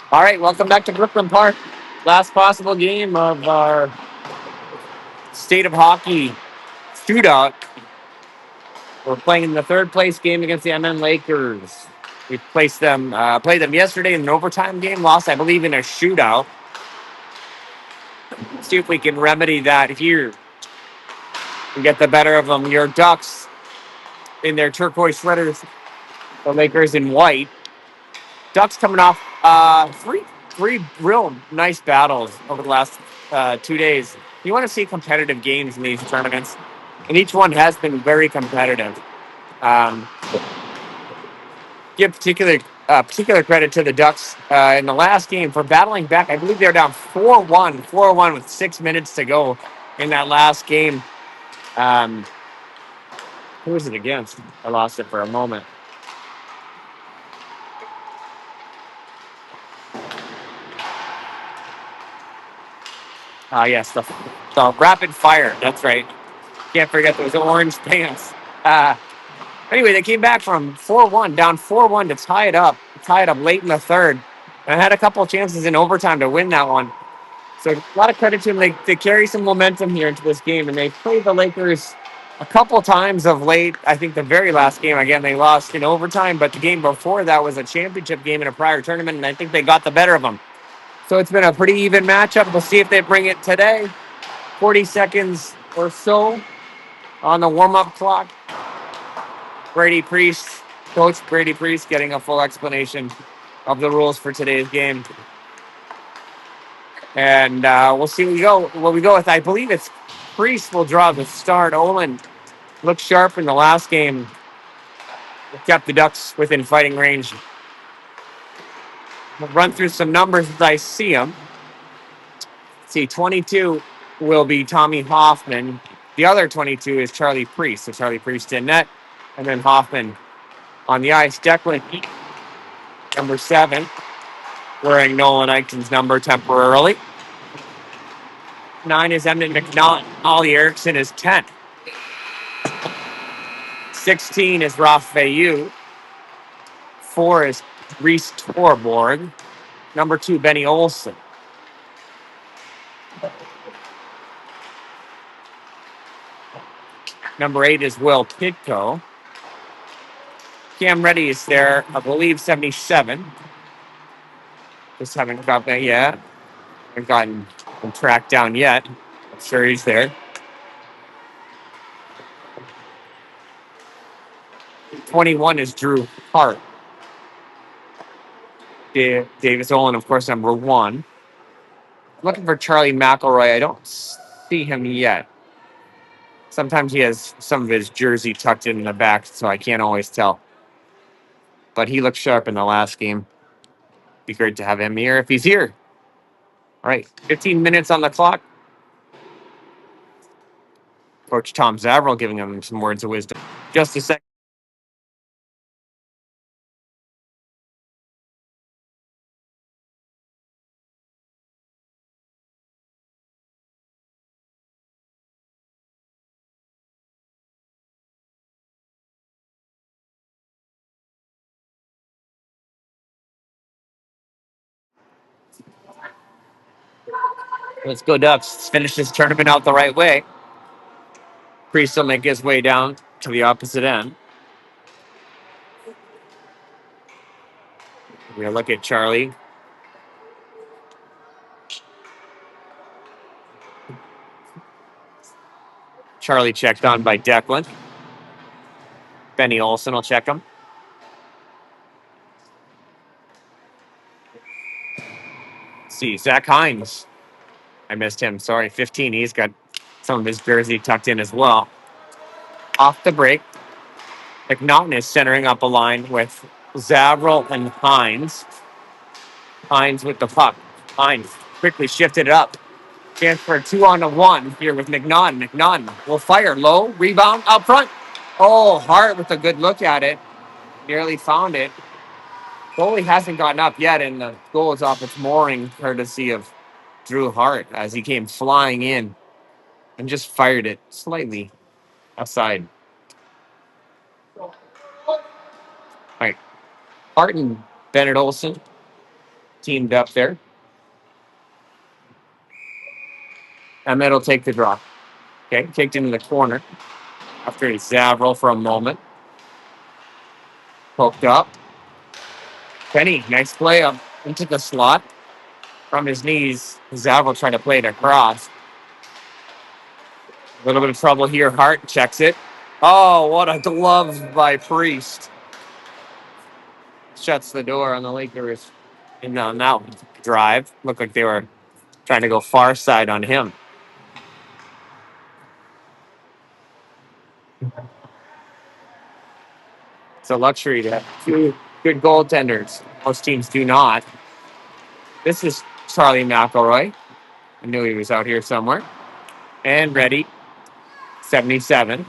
All right, welcome back to Brooklyn Park. Last possible game of our state of hockey shootout. We're playing in the third place game against the MN Lakers. We played them yesterday in an overtime game. Lost, I believe, in a shootout. See if we can remedy that here and get the better of them. Your Ducks in their turquoise sweaters, the Lakers in white. Ducks coming off three real nice battles over the last 2 days. You want to see competitive games in these tournaments, and each one has been very competitive. Um, give particular credit to the Ducks in the last game for battling back. I believe they're down 4-1 with 6 minutes to go in that last game. Um, who was it against? I lost it for a moment. Yes, the rapid fire. That's right. Can't forget those orange pants. Anyway, they came back from 4-1, down 4-1 to tie it up late in the third. And had a couple of chances in overtime to win that one. So a lot of credit to them. They carry some momentum here into this game, and they played the Lakers a couple times of late. I think the very last game, again, they lost in overtime, but the game before that was a championship game in a prior tournament, and I think they got the better of them. So it's been a pretty even matchup. We'll see if they bring it today. 40 seconds or so on the warm-up clock. Coach Brady Priest, getting a full explanation of the rules for today's game. And we'll see what we go with. I believe it's Priest will draw the start. Olin looked sharp in the last game. Kept the Ducks within fighting range. We'll run through some numbers as I see them. See, 22 will be Tommy Hoffman. The other 22 is Charlie Priest. So Charlie Priest in net. And then Hoffman on the ice. Declan, number 7, wearing Nolan Eichton's number temporarily. 9 is Emden McNaught. Ollie Erickson is 10. 16 is Rafayu. 4 is Reese Torborg. Number 2, Benny Olson. Number 8 is Will Pitko. Cam Reddy is there, I believe, 77. Just haven't got that yet. Haven't gotten him tracked down yet. I'm sure he's there. 21 is Drew Hart. Davis Olin, of course, number 1. Looking for Charlie McElroy. I don't see him yet. Sometimes he has some of his jersey tucked in the back, so I can't always tell. But he looked sharp in the last game. Be great to have him here if he's here. All right, 15 minutes on the clock. Coach Tom Zavril giving him some words of wisdom. Just a second. Let's go Ducks. Let's finish this tournament out the right way. Priest will make his way down to the opposite end. We're going to look at Charlie. Charlie checked on by Declan. Benny Olson will check him. See, Zach Hines. I missed him. Sorry, 15. He's got some of his jersey tucked in as well. Off the break, McNaughton is centering up a line with Zavril and Hines. Hines with the puck. Hines quickly shifted it up. Chance for a 2-on-1 here with McNaughton. McNaughton will fire low. Rebound out front. Oh, Hart with a good look at it. Nearly found it. Goalie hasn't gotten up yet, and the goal is off its mooring, courtesy of Drew Hart as he came flying in and just fired it slightly outside. All right. Hart and Bennett Olson teamed up there. Emmett will take the draw. Okay, kicked into the corner after he Zavril for a moment. Poked up. Penny, nice play up into the slot from his knees. Zavril trying to play it across. A little bit of trouble here. Hart checks it. Oh, what a glove by Priest. Shuts the door on the Lakers. And now drive. Looked like they were trying to go far side on him. It's a luxury to have two good goaltenders. Most teams do not. This is Charlie McElroy. I knew he was out here somewhere. And ready. 77.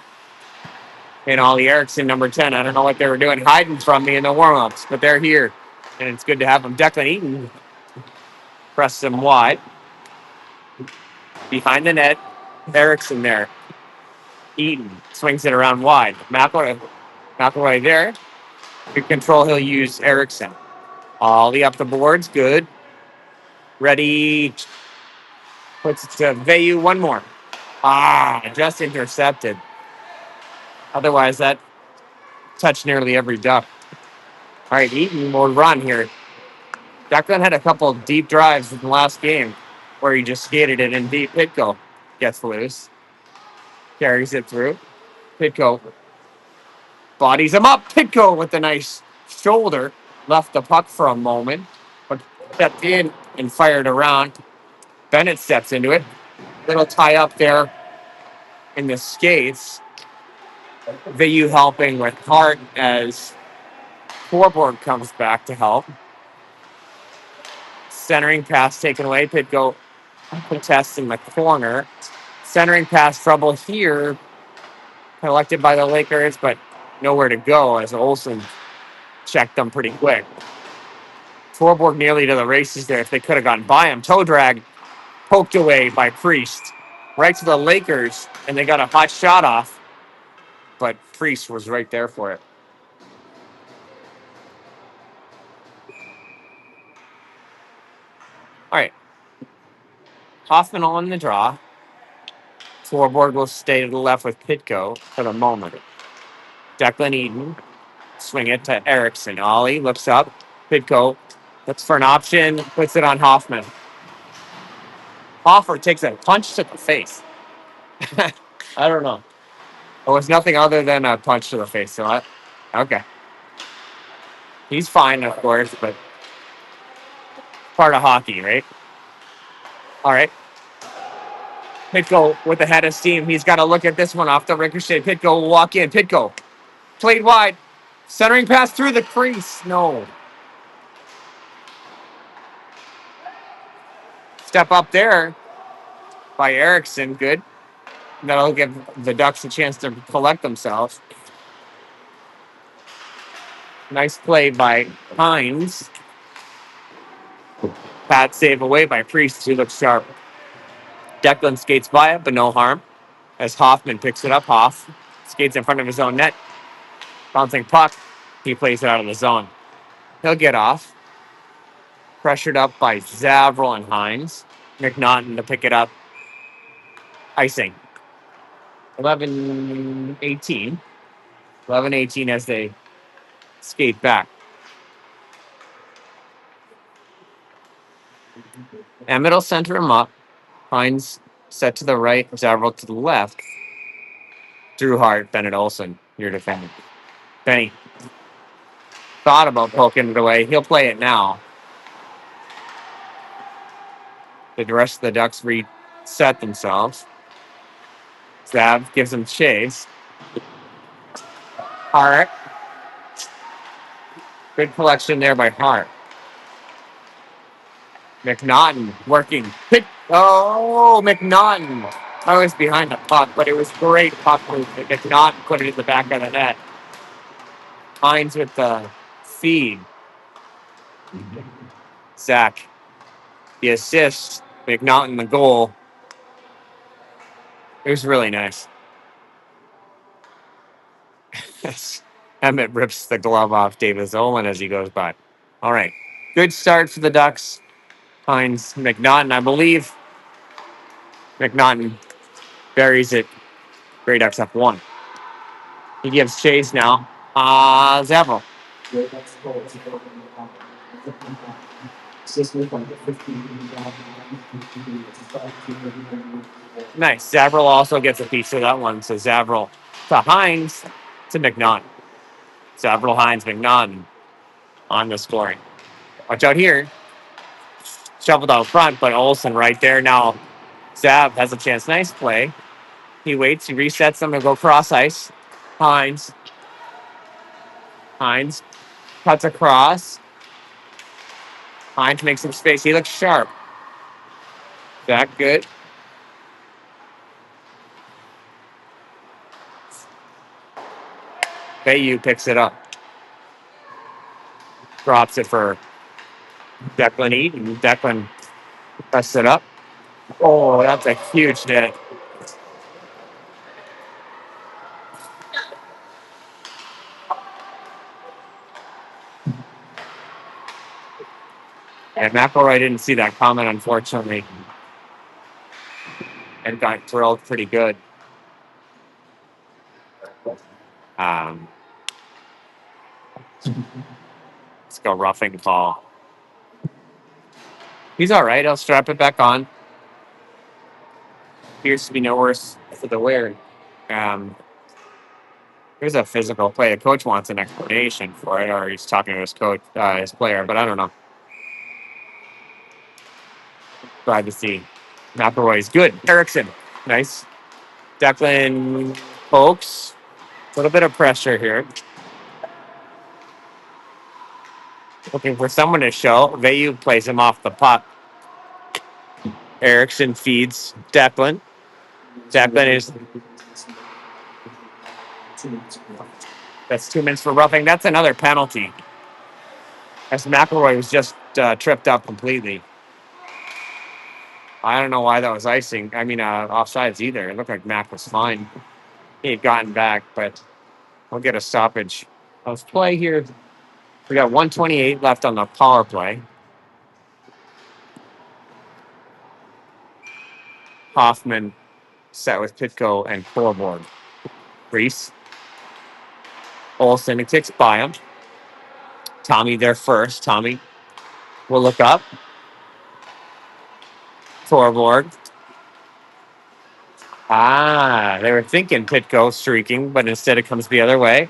And Ollie Erickson, number 10. I don't know what they were doing hiding from me in the warm-ups, but they're here. And it's good to have them. Declan Eaton press them wide. Behind the net. Erickson there. Eaton swings it around wide. McElroy there. Good control. He'll use Erickson. Ollie up the boards. Good. Ready. Puts it to Veyu. One more. Just intercepted. Otherwise, that touched nearly every duck. All right, Eaton will run here. Declan had a couple deep drives in the last game where he just skated it in deep. Pitko gets loose. Carries it through. Pitko bodies him up. Pitko with a nice shoulder. Left the puck for a moment, but stepped in and fired around. Bennett steps into it. Little tie up there in the skates. VU helping with Hart as Forborg comes back to help. Centering pass taken away. Pitko contests in the corner. Centering pass trouble here. Collected by the Lakers, but nowhere to go as Olsen checked them pretty quick. Forborg nearly to the races there if they could have gotten by him. Toe drag poked away by Priest. Right to the Lakers, and they got a hot shot off, but Priest was right there for it. All right. Hoffman on the draw. Forborg will stay to the left with Pitko for the moment. Declan Eaton. Swing it to Erickson. Ollie looks up. Pitko looks for an option. Puts it on Hoffman. Hoffer takes a punch to the face. I don't know. It was nothing other than a punch to the face. So okay. He's fine, of course, but part of hockey, right? All right. Pitko with the head of steam. He's got to look at this one off the ricochet. Pitko will walk in. Pitko played wide. Centering pass through the crease. No. Step up there by Erickson. Good. That'll give the Ducks a chance to collect themselves. Nice play by Hines. Pad save away by Priest, who looks sharp. Declan skates by it, but no harm. As Hoffman picks it up, Hoff skates in front of his own net. Bouncing puck. He plays it out of the zone. He'll get off. Pressured up by Zavril and Hines. McNaughton to pick it up. Icing. 11-18. 11-18 as they skate back. Emmett will center him up. Hines set to the right. Zavril to the left. Drew Hart, Bennett Olsen, your defender. Benny thought about poking it away. He'll play it now. The rest of the Ducks reset themselves. Zav gives him chase. Hart. Good collection there by Hart. McNaughton working. McNaughton. I was behind the puck, but it was great puck movement. McNaughton put it in the back of the net. Hines with the feed. Zach. The assist. McNaughton the goal. It was really nice. Emmett rips the glove off Davis Olin as he goes by. All right. Good start for the Ducks. Finds McNaughton. I believe McNaughton buries it. Grey Ducks up 1. He gives chase now. Zavril. Nice. Zavril also gets a piece of that one. So Zavril to Hines to McNaughton. Zavril, Hines, McNaughton on the scoring. Watch out here. Shoveled out front, but Olsen right there. Now Zav has a chance. Nice play. He waits. He resets them to go cross ice. Hines. Hines cuts across. Hines makes some space. He looks sharp. That good. Bayou picks it up. Drops it for Declan Eaton. Declan presses it up. Oh, that's a huge hit. And McElroy didn't see that comment, unfortunately, and got drilled pretty good. Let's go roughing call. He's all right. I'll strap it back on. Appears to be no worse for the wear. Here's a physical play. The coach wants an explanation for it, or he's talking to his coach, his player, but I don't know. Glad to see. McElroy's good. Erickson, nice. Declan pokes. A little bit of pressure here. Looking for someone to show. Vayu plays him off the puck. Erickson feeds Declan. Declan is. That's 2 minutes for roughing. That's another penalty. As McElroy was just tripped up completely. I don't know why that was icing. I mean, offsides either. It looked like Mac was fine. He had gotten back, but we'll get a stoppage. Let's play here. We got 128 left on the power play. Hoffman set with Pitko and Thorborg. Reese. Olsen, it kicks by him. Tommy there first. Tommy will look up. Thorborg. They were thinking Pitko streaking, but instead it comes the other way.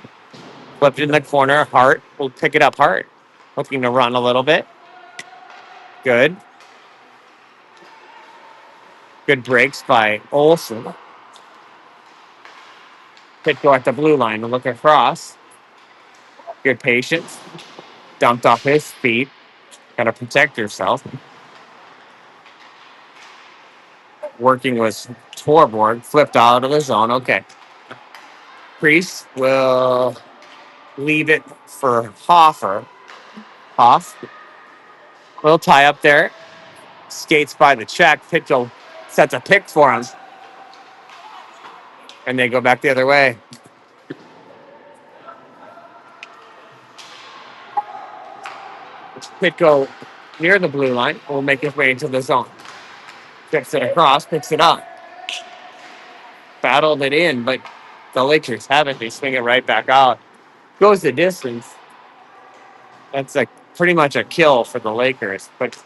Flipped in the corner. Hart will pick it up. Hart looking to run a little bit. Good. Good breaks by Olsen. Pitko at the blue line to look across. Good patience. Dumped off his feet. Got to protect yourself. Working was Torborg. Flipped out of the zone. Okay. Priest will leave it for Hoffer. Hoff will tie up there. Skates by the check. Pitko sets a pick for him. And they go back the other way. Pitko near the blue line will make his way into the zone. Gets it across, picks it up. Battled it in, but the Lakers have it. They swing it right back out. Goes the distance. That's like pretty much a kill for the Lakers. But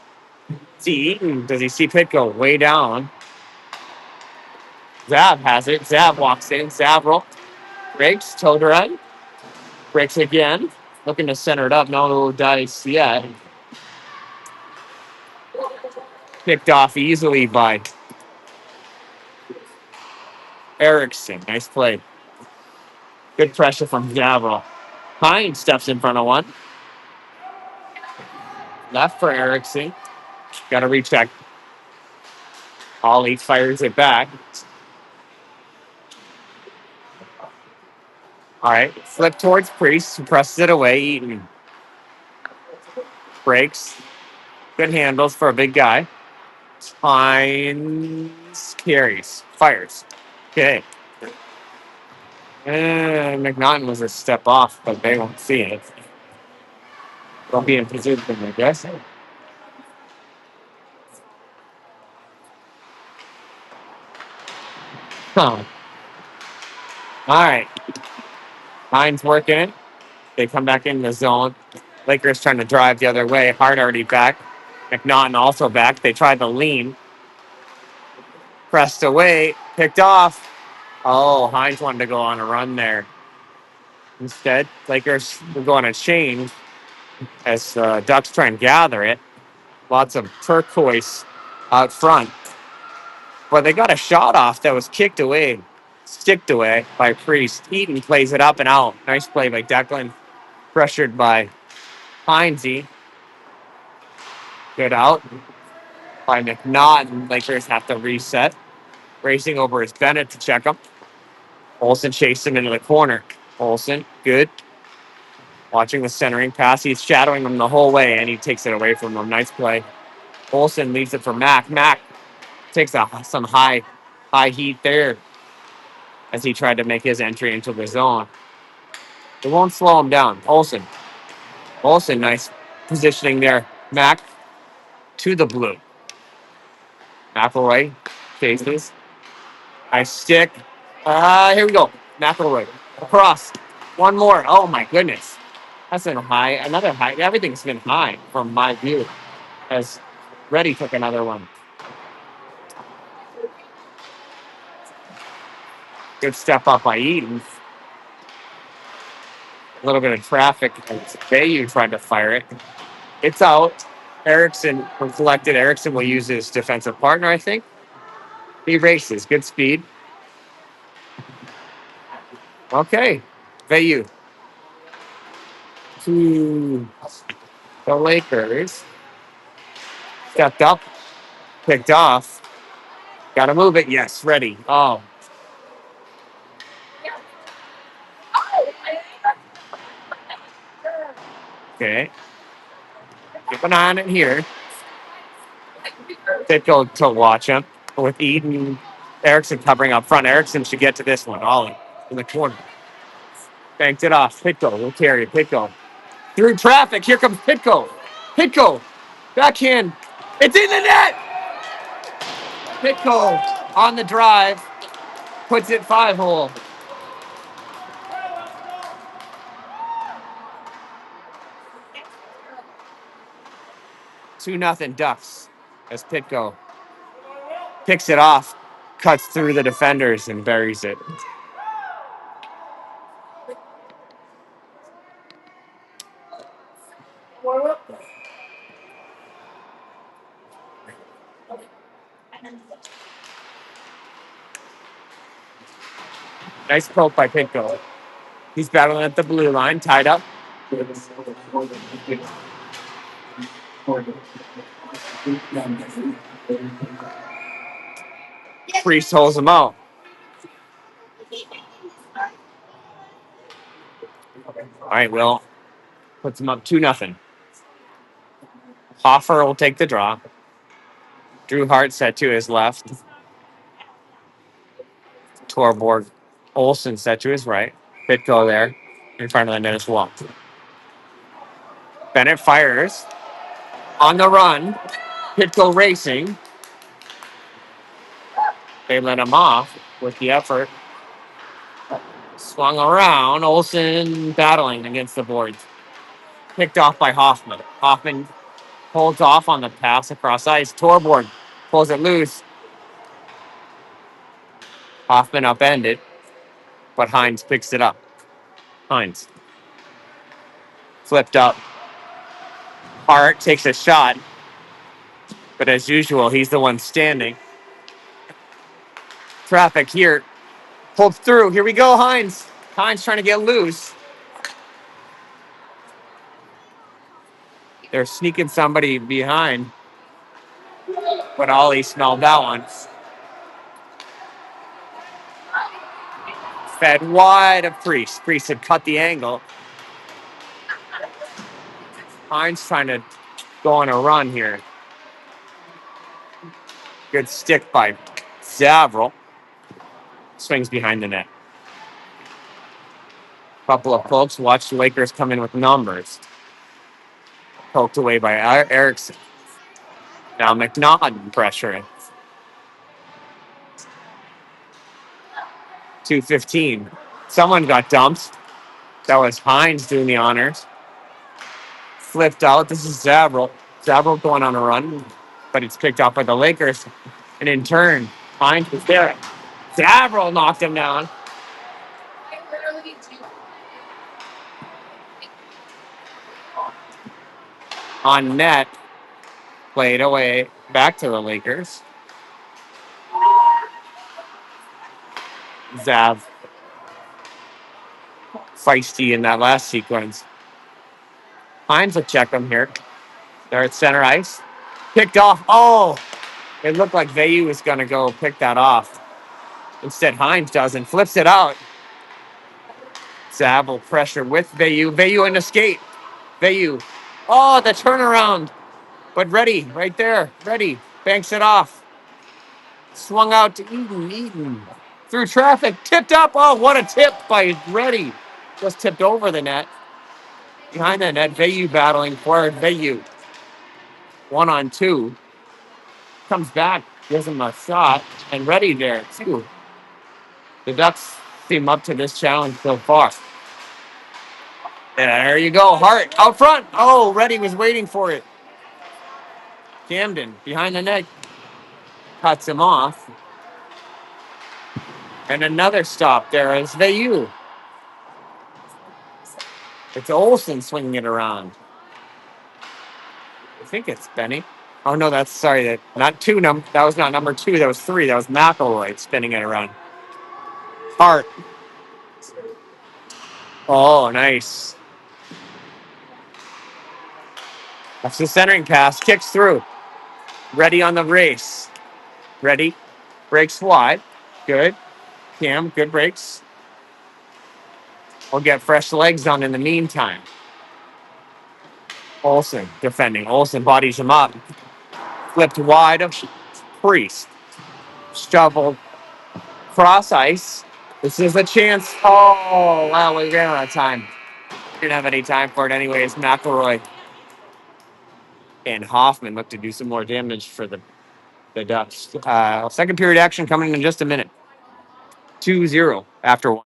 see Eaton, does he see Pitko way down? Zav has it. Zav walks in. Zavril breaks. Toderud breaks again. Looking to center it up. No dice yet. Picked off easily by Erickson. Nice play. Good pressure from Zavril. Hines steps in front of one. Left for Erickson. Got to recheck. Ollie fires it back. All right. Flip towards Priest. Who presses it away. Eaton breaks. Good handles for a big guy. Hines carries. Fires. Okay. McNaughton was a step off, but they won't see it. Don't be in position, I guess. Huh. All right. Hines working it. They come back in the zone. Lakers trying to drive the other way. Hart already back. McNaughton also back. They tried to lean. Pressed away. Picked off. Oh, Hines wanted to go on a run there. Instead, Lakers will go on a change as Ducks try and gather it. Lots of turquoise out front. But they got a shot off that was kicked away, sticked away by Priest. Eaton plays it up and out. Nice play by Declan. Pressured by Hinesy. Good out by McNaughton. Lakers have to reset. Racing over is Bennett to check him. Olsen chased him into the corner. Olsen, good. Watching the centering pass. He's shadowing him the whole way, and he takes it away from him. Nice play. Olsen leaves it for Mac. Mac takes some high heat there as he tried to make his entry into the zone. It won't slow him down. Olsen, nice positioning there. Mac to the blue. McElroy chases. Nice stick. Here we go. McElroy across. One more. Oh my goodness. That's been high. Another high. Everything's been high from my view. As Reddy took another one. Good step up by Eden. A little bit of traffic as Bayou tried to fire it. It's out. Erickson was collected. Erickson will use his defensive partner, I think. He races. Good speed. Okay. Bayou to the Lakers. Stepped up. Picked off. Got to move it. Yes. Ready. Oh. Okay. Keep an eye on it here. They go to watch him with Eden. Erickson covering up front. Erickson should get to this one. Ollie in the corner. Banked it off. Pitko will carry it. Pitko. Through traffic. Here comes Pitko. Pitko. Backhand. It's in the net. Pitko on the drive. Puts it 5-hole. 2-0 Ducks as Pitko picks it off, cuts through the defenders, and buries it. Nice poke by Pitko. He's battling at the blue line, tied up. Priest holds him out. All right, Will puts him up 2-0. Hoffer will take the draw. Drew Hart set to his left. Torborg Olsen set to his right. Pitko there in front of the net as well. Bennett fires on the run. Pitko racing. They let him off with the effort. Swung around. Olsen battling against the boards. Picked off by Hoffman. Hoffman holds off on the pass across ice. Torborg pulls it loose. Hoffman upended, but Hines picks it up. Hines flipped up. Hart takes a shot, but as usual, he's the one standing. Traffic here. Pulled through. Here we go, Hines. Hines trying to get loose. They're sneaking somebody behind, but Ollie smelled that one. Fed wide of Priest. Priest had cut the angle. Hines trying to go on a run here. Good stick by Zavril. Swings behind the net. Couple of folks watch the Lakers come in with numbers. Poked away by Erickson. Now McNaughton pressuring. 2:15. Someone got dumped. That was Hines doing the honors. Flipped out. This is Zabril. Zabril going on a run, but it's picked up by the Lakers. And in turn, Hines was there. Zabril knocked him down. On net, played away back to the Lakers. Zav feisty in that last sequence. Hines will check him here. They're at center ice. Picked off. Oh, it looked like Veyu was going to go pick that off. Instead, Hines doesn't. Flips it out. Zav will pressure with Veyu. Veyu in the skate. Veyu. Oh, the turnaround. But Ready, right there. Ready. Banks it off. Swung out to Eden. Eden. Through traffic. Tipped up. Oh, what a tip by Ready. Just tipped over the net. Behind the net, Veyu battling forward. Veyu. 1-on-2. Comes back. Gives him a shot. And Ready there, too. The Ducks seem up to this challenge so far. There you go. Hart out front. Oh, Ready was waiting for it. Camden behind the net. Cuts him off. And another stop there is Veyu. It's Olsen swinging it around. I think it's Benny. Oh, no, that's sorry. That was not number 2. That was 3. That was McElroy spinning it around. Hart. Oh, nice. That's the centering pass. Kicks through. Ready on the race. Ready. Breaks wide. Good. Cam, good breaks. We'll get fresh legs on in the meantime. Olsen defending. Olsen bodies him up. Flipped wide of Priest. Shoveled cross ice. This is a chance. Oh, wow, we ran out of time. Didn't have any time for it anyways. McElroy and Hoffman look to do some more damage for the Ducks. Second period action coming in just a minute. 2-0 after one.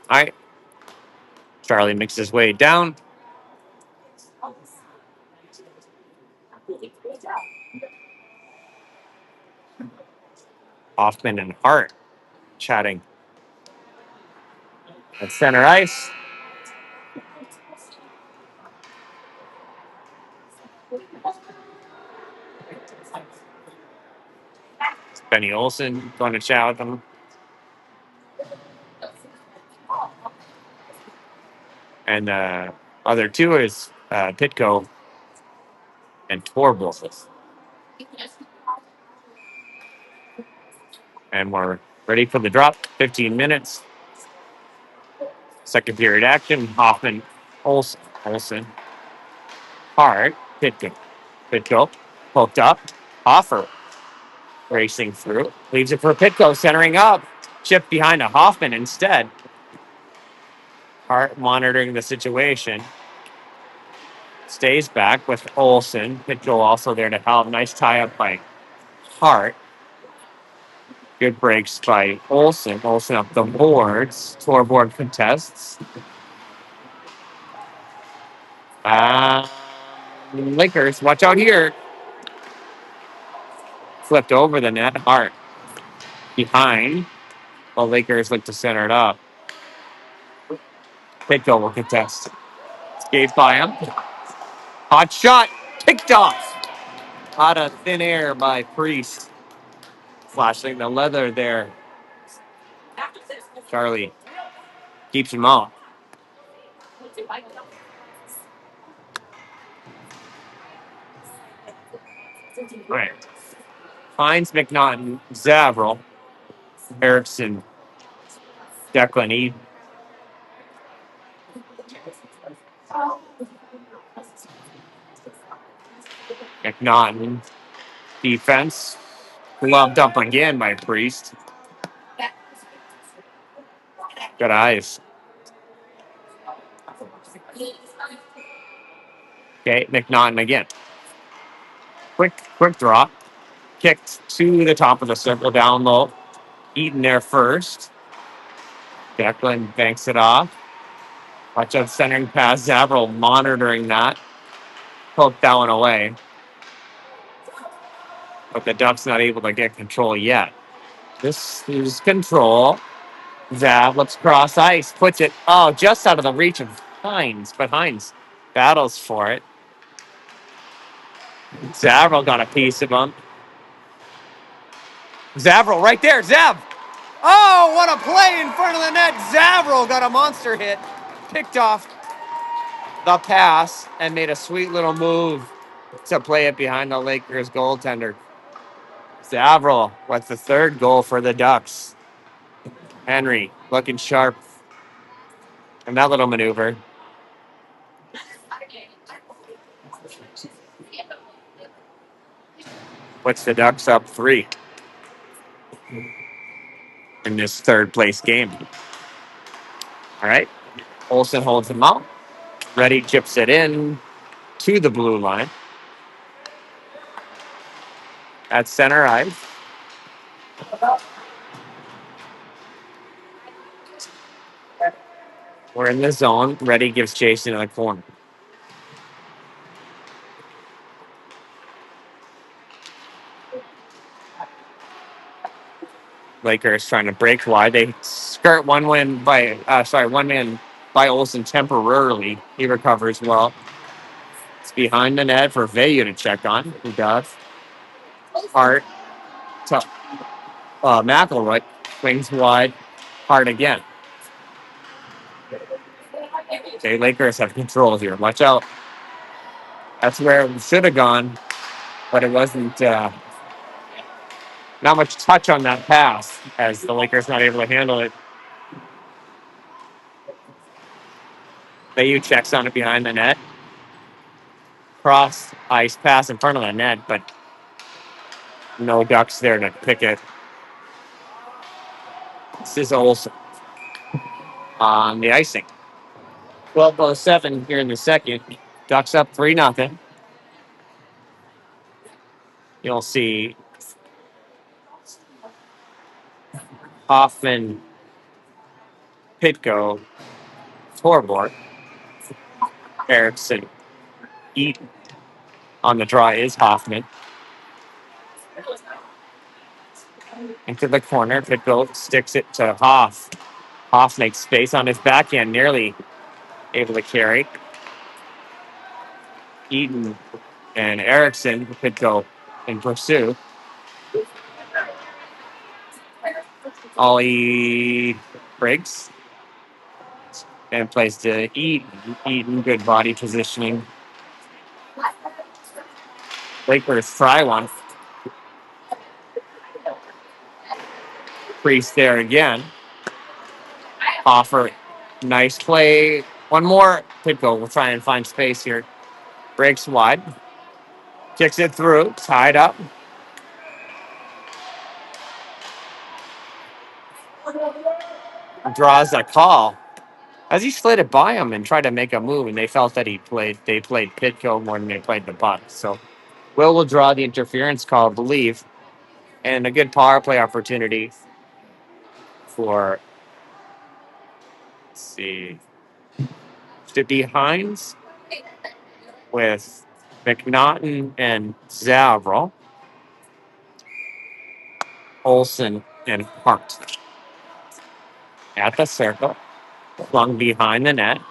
All right. Charlie makes his way down. Hoffman and Hart chatting at center ice. Benny Olsen going to chat with them. And the other two is Pitko and Torbull. And we're ready for the drop. 15 minutes. Second period action. Hoffman, Olsen, Hart, Pitko. Pitko poked up. Hoffer racing through. Leaves it for Pitko, centering up. Chip behind a Hoffman instead. Hart monitoring the situation. Stays back with Olsen. Pitko also there to help. Nice tie-up by Hart. Good breaks by Olsen. Olsen up the boards. Floorboard contests. Lakers, watch out here. Flipped over the net. Hart behind. While Lakers look to center it up. Pitko will contest. Skate by him. Hot shot. Picked off. Out of thin air by Priest. Flashing the leather there. Charlie keeps him out. All right. Hines, McNaughton, Zavril, Erickson, Declan Eden. McNaughton. Defense. Gloved up again by Priest. Good eyes. Okay, McNaughton again. Quick drop. Kicked to the top of the circle down low. Eaton there first. Declan banks it off. Watch out, centering pass. Zavril monitoring that. Poked that one away. But the Ducks not able to get control yet. This is control. Zav looks cross ice. Puts it, just out of the reach of Hines. But Hines battles for it. Zavril got a piece of him. Zavril right there. Zav. Oh, what a play in front of the net. Zavril got a monster hit. Picked off the pass and made a sweet little move to play it behind the Lakers goaltender. Zavril with the third goal for the Ducks. Henry looking sharp. And that little maneuver. Puts the Ducks up 3 in this third place game. All right. Olsen holds him out. Reddy chips it in to the blue line. At center ice. We're in the zone. Reddy gives chase into the corner. Lakers trying to break wide. They skirt one man by Olsen temporarily. He recovers well. It's behind the net for Veyu to check on. He does. Hart to McElroy. Swings wide. Hart again. Okay, Lakers have control here. Watch out. That's where it should have gone, but it wasn't. Not much touch on that pass as the Lakers not able to handle it. Bayu checks on it behind the net. Cross ice pass in front of the net, but no Ducks there to pick it. This is Olsen on the icing. 12:07 here in the second. Ducks up 3-0. You'll see Hoffman, Pitko, Torborg, Erickson, Eaton. On the draw is Hoffman. Into the corner. Pitko sticks it to Hoff. Hoff makes space on his backhand, nearly able to carry. Eaton and Erickson could go in pursuit. Ollie breaks and plays to Eaton. Eaton, good body positioning. Lakers try one. Priest there again. Offer, nice play. One more. Pitko will try and find space here. Breaks wide. Kicks it through. Tied up. Draws a call. As he slid it by him and tried to make a move, and they felt that they played Pitko more than they played the puck. So will draw the interference call, I believe, and a good power play opportunity for, let's see, to be Hines with McNaughton and Zavril, Olsen and Hart. At the circle, flung behind the net,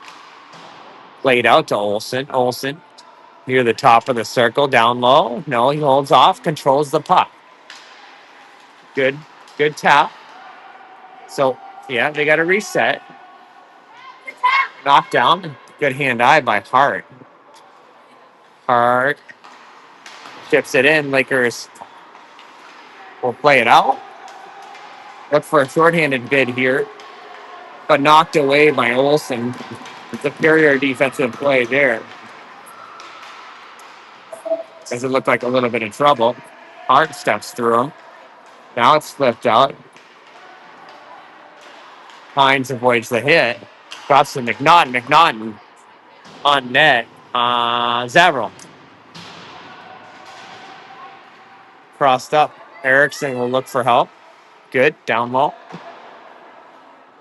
played out to Olsen. Olsen near the top of the circle, down low. No, he holds off, controls the puck. Good tap. So, yeah, they got to reset. Knockdown. Good hand-eye by Hart. Hart Chips it in. Lakers will play it out. Look for a shorthanded bid here, but knocked away by Olsen. Superior defensive play there, as it looked like a little bit of trouble. Hart steps through him. Now it's flipped out. Hines avoids the hit. Drops to McNaughton. McNaughton on net. Zavril crossed up. Erickson will look for help. Good. Down low.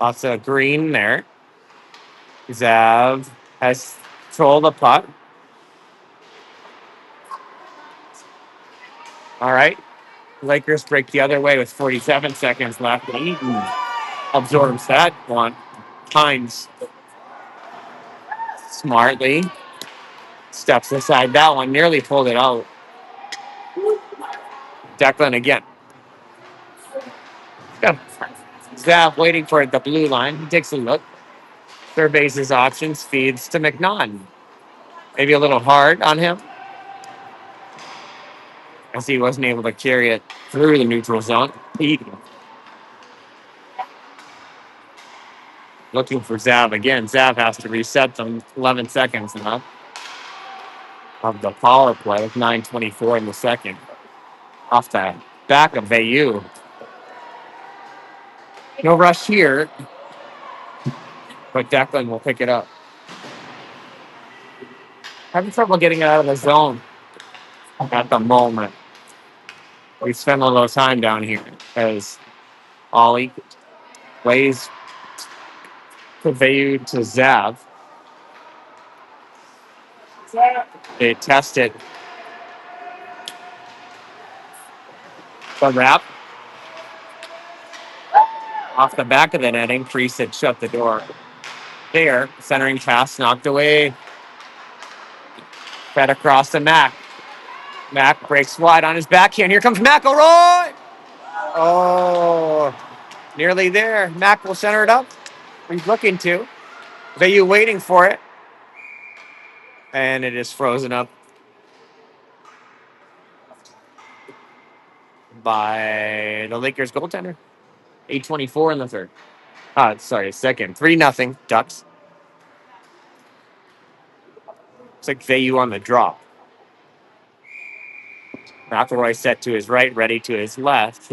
Lots of green there. Zav has control the puck. All right. Lakers break the other way with 47 seconds left. Eaton absorbs that one. Hines smartly steps aside that one. Nearly pulled it out. Declan again. Zav waiting for the blue line. He takes a look. Surveys his options. Feeds to McNaughton. Maybe a little hard on him, as he wasn't able to carry it through the neutral zone. Eaton looking for Zav again. Zav has to reset them. 11 seconds left of the power play with 9:24 in the second. Off the back of Vayu. No rush here, but Declan will pick it up. Having trouble getting it out of the zone at the moment. We spent a little time down here as Ollie plays to Vayu to Zav. They test it. The wrap off the back of the netting. Priest had shut the door. There, centering pass knocked away. Fed across to Mac. Mac breaks wide on his backhand. Here comes McElroy. Oh, nearly there. Mac will center it up. He's looking to. Vayu waiting for it. And it is frozen up by the Lakers goaltender. 8:24 in the third. Second. 3-0 Ducks. Looks like Vayu on the drop. McElroy set to his right, ready to his left.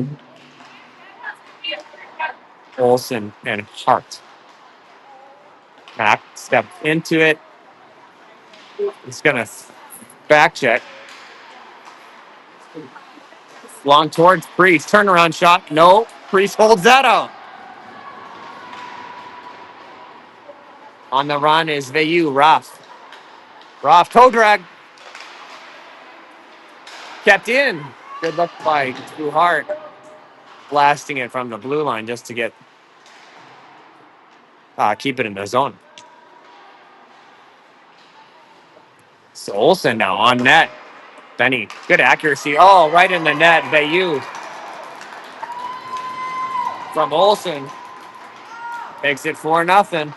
Olsen and Hart. Mac stepped into it. He's going to back check. Long towards Priest. Turnaround shot. No. Priest holds that out. On the run is Vayu. Roth toe drag. Kept in. Good look by Drew Hart. Blasting it from the blue line just to get keep it in the zone. So Olsen now on net. Benny, good accuracy. Oh, right in the net. Vayu from Olsen makes it 4-0.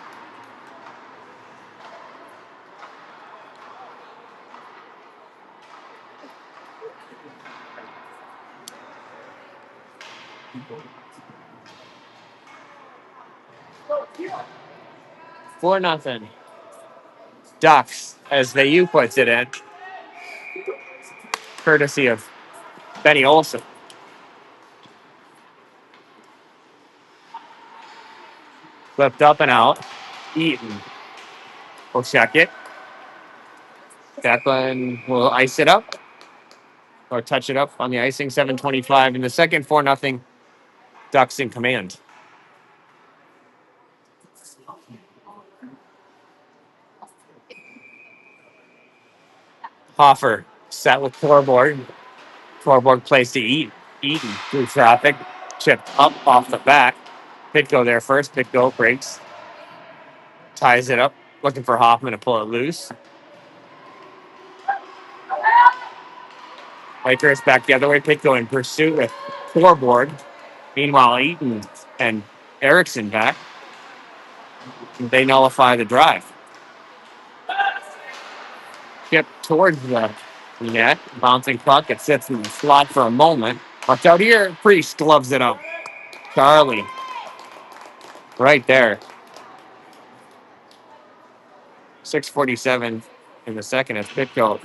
Four nothing. Ducks as Vayu puts it in, courtesy of Benny Olsen. Flipped up and out. Eaton will check it. Declan will ice it up or touch it up on the icing. 7:25 in the second. 4-0. Ducks in command. Hoffer set with Torborg. Torborg plays to Eaton through traffic. Chipped up off the back. Pitko there first. Pitko breaks. Ties it up. Looking for Hoffman to pull it loose. Lakers back the other way. Pitko in pursuit with Torborg. Meanwhile, Eaton and Erickson back. They nullify the drive. Chip towards the Net, bouncing puck. It sits in the slot for a moment. Watch out here. Priest gloves it up. Charlie, right there. 6:47 in the second as Pitco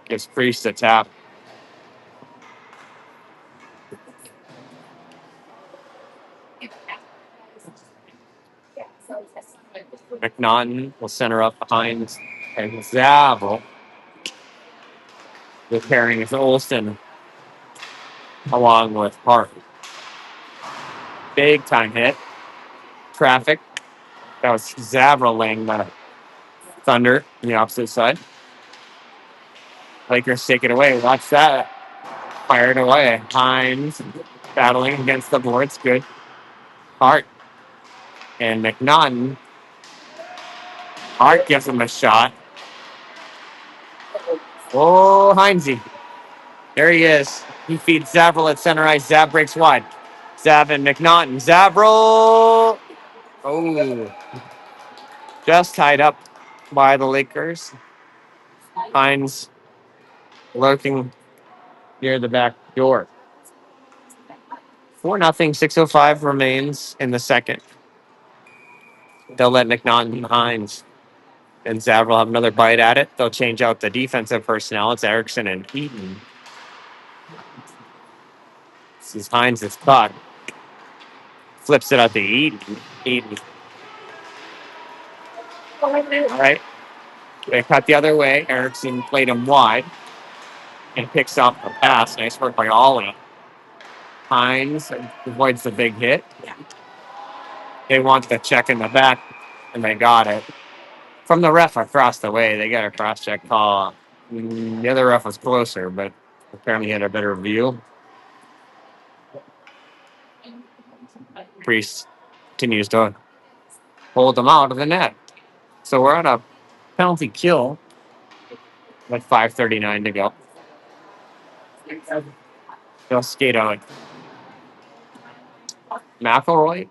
gives Priest a tap. McNaughton will center up behind and Zavel with carrying his Olsen along with Hart. Big time hit. Traffic. That was Zavel laying the Thunder on the opposite side. Lakers take it away. Watch that. Fired away. Hines battling against the boards. Good. Hart and McNaughton. Hart gives him a shot. Oh, Heinze. There he is. He feeds Zavril at center ice. Zav breaks wide. Zav and McNaughton. Zavril. Oh. Just tied up by the Lakers. Hines lurking near the back door. 4-0. 6:05 remains in the second. They'll let McNaughton and Hines and Zavril have another bite at it. They'll change out the defensive personnel. It's Erickson and Eaton. This is Hines' puck. Flips it out to Eaton. Eaton. All right. They cut the other way. Erickson played him wide and picks up the pass. Nice work by Ollie. Hines avoids the big hit. They want the check in the back, and they got it. From the ref across the way, they got a cross-check call. The other ref was closer, but apparently had a better view. Priest continues to hold them out of the net. So we're on a penalty kill with 5:39 to go. They'll skate out. McElroy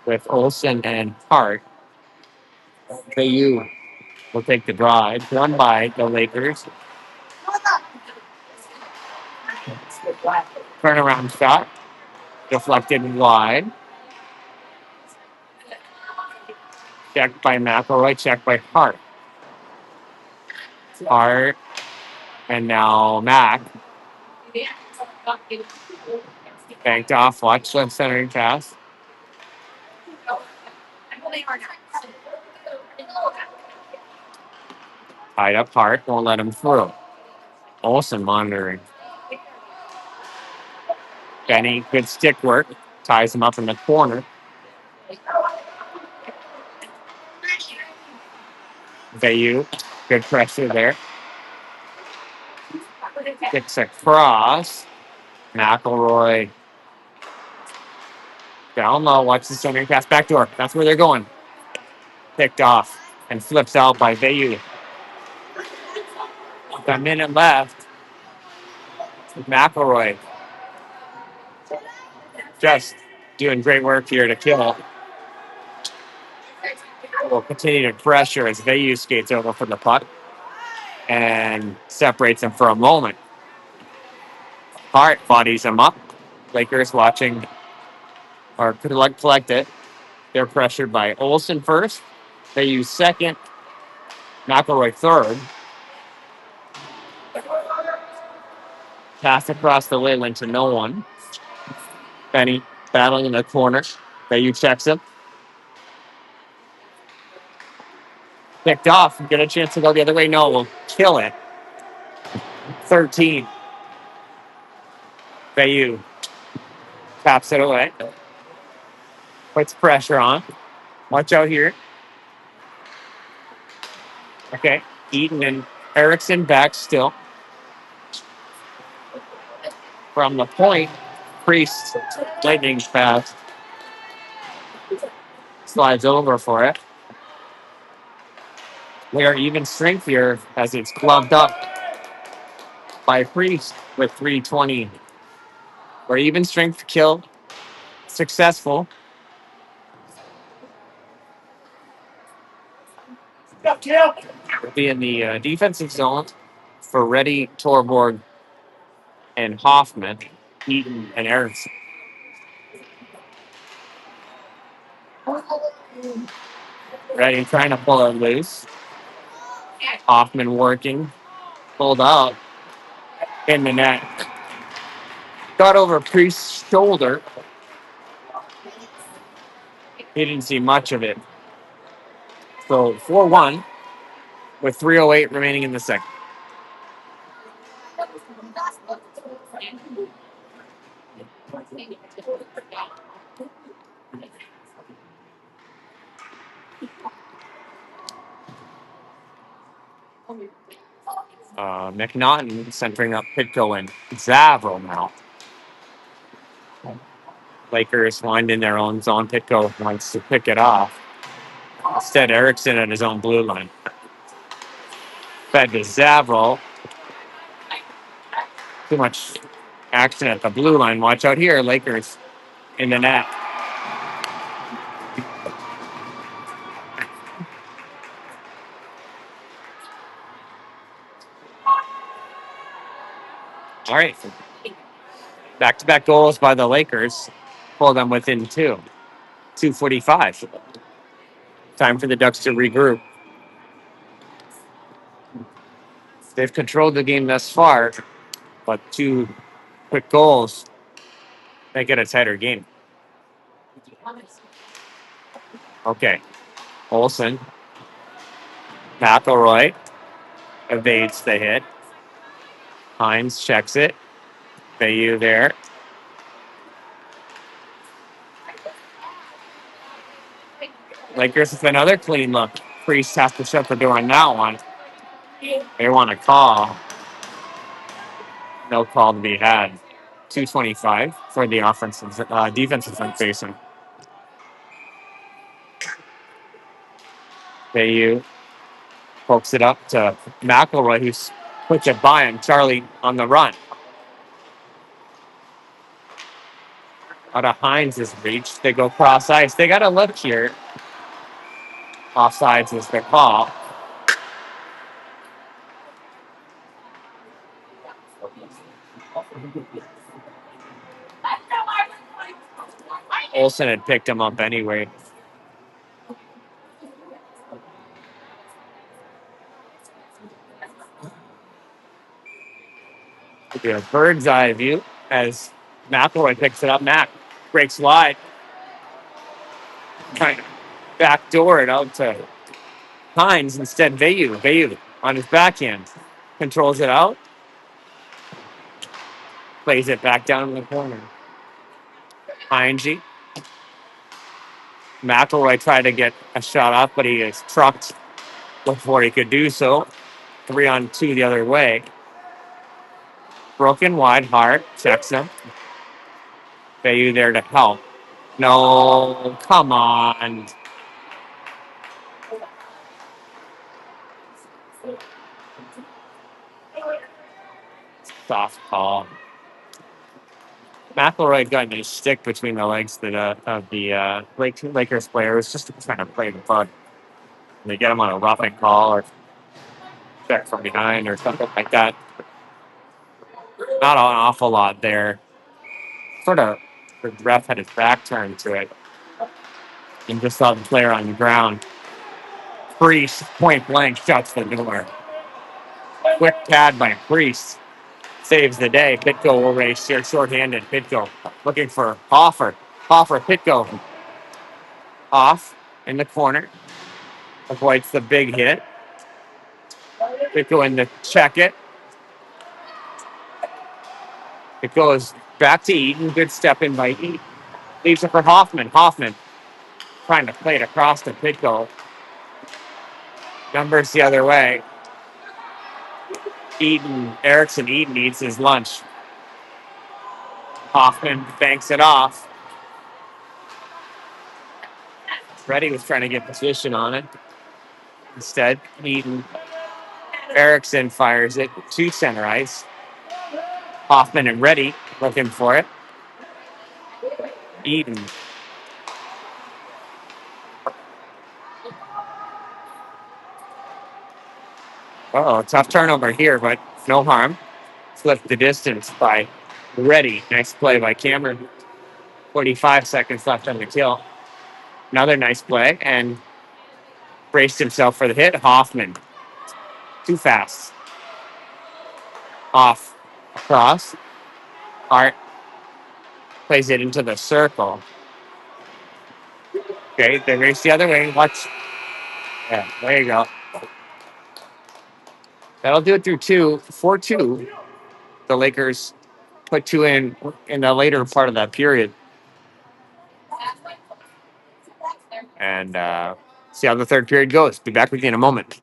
with Olsen and Hart. Bayou will take the drive. Run by the Lakers. Turnaround shot. Deflected wide. Checked by McElroy. Checked by Hart. Hart. And now Mac. Banked off. Watch left centering pass. Tied up Hart. Won't let him through. Olsen monitoring. Benny, good stick work. Ties him up in the corner. Bayou, good pressure there. Kicks across. McElroy. Down low. Watch the centering pass. Back door. That's where they're going. Picked off and flips out by Bayou. With a minute left. McElroy just doing great work here to kill. Will continue to pressure as Bayou skates over for the puck and separates him for a moment. Hart bodies him up. Lakers watching or collect it. They're pressured by Olsen first. Bayou second. McElroy third. Pass across the Leyland to no one. Benny battling in the corner. Bayou checks him. Picked off. Get a chance to go the other way. No, we'll kill it. 13. Bayou taps it away. Puts pressure on. Watch out here. Okay. Eaton and Erickson back still. From the point, Priest lightning fast. Slides over for it. We are even strength here as it's gloved up by Priest with 3:20. We're even strength kill. Successful. will be in the defensive zone for Reddy, Torborg, and Hoffman, Eaton, and Erickson. Reddy trying to pull it loose. Hoffman working, pulled out in the net. Got over Priest's shoulder. He didn't see much of it. So 4-1 with 3:08 remaining in the second. McNaughton centering up Pitko and Zavril now. Lakers wind in their own zone. Pitko wants to pick it off. Instead, Erickson at his own blue line. Fed to Zavril. Too much action at the blue line. Watch out here, Lakers in the net. All right. Back-to-back goals by the Lakers. Pull them within 2:45. Time for the Ducks to regroup. They've controlled the game thus far, but 2 quick goals make it a tighter game. Okay. Olsen. McElroy evades the hit. Hines checks it. Bayou there. Lakers with another clean look. Priest has to shut the door on that one. They want a call. No call to be had. 2:25 for the offensive defensive front facing. Bayou pokes it up to McElroy, who's puts it by him. Charlie on the run. Out of Hines' reach. They go cross ice. They got a look here. Offsides is their call. Olsen had picked him up anyway. It'll be a bird's eye view as McElroy picks it up. Mac breaks wide. Trying to backdoor it out to Hines. Instead, Bayou on his backhand. Controls it out. Plays it back down in the corner. Heinze. McElroy tried to get a shot off, but he is trucked before he could do so. 3-on-2 the other way. Broken wide, Hart checks him. Bayou there to help. No, come on. Soft call. McElroy got his stick between the legs of the Lakers player. It was just trying to play the puck. They get him on a roughing call or check from behind or something like that. Not an awful lot there. Sort of, the ref had his back turned to it and just saw the player on the ground. Priest, point blank, shuts the door. Quick pad by Priest. Saves the day. Pitko will race here, shorthanded. Pitko looking for Hoffer. Pitko off in the corner. Avoids the big hit. Pitko in to check it. It goes back to Eaton. Good step in by Eaton. Leaves it for Hoffman. Hoffman trying to play it across to Pitko. Numbers the other way. Erickson Eaton eats his lunch. Hoffman banks it off. Reddy was trying to get position on it. Instead, Erickson fires it to center ice. Hoffman and Reddy looking for it. Eaton. Uh-oh, tough turnover here, but no harm. Flipped the distance by Reddy. Nice play by Cameron. 45 seconds left on the kill. Another nice play and braced himself for the hit. Hoffman. Too fast. Off. Across. Hart plays it into the circle. Okay, they race the other way. Watch. Yeah, there you go. That'll do it through 4-2. The Lakers put 2 in the later part of that period. And see how the third period goes. Be back with you in a moment.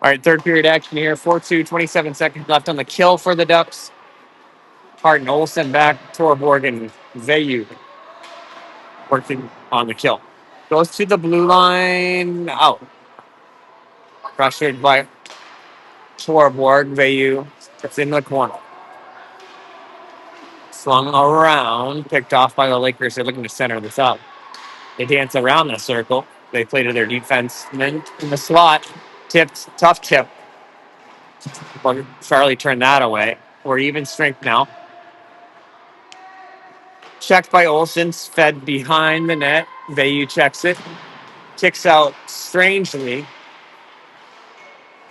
All right, third period action here. 4-2, 27 seconds left on the kill for the Ducks. Hart and Olsen back. Torborg and Vayu working on the kill. Goes to the blue line. Out. Pressured by Torborg. Vayu. It's in the corner. Slung around. Picked off by the Lakers. They're looking to center this up. They dance around the circle. They play to their defensemen in the slot. Tipped. Tough tip. But Charlie turned that away. We're even strength now. Checked by Olsen, fed behind the net. Vayu checks it. Kicks out strangely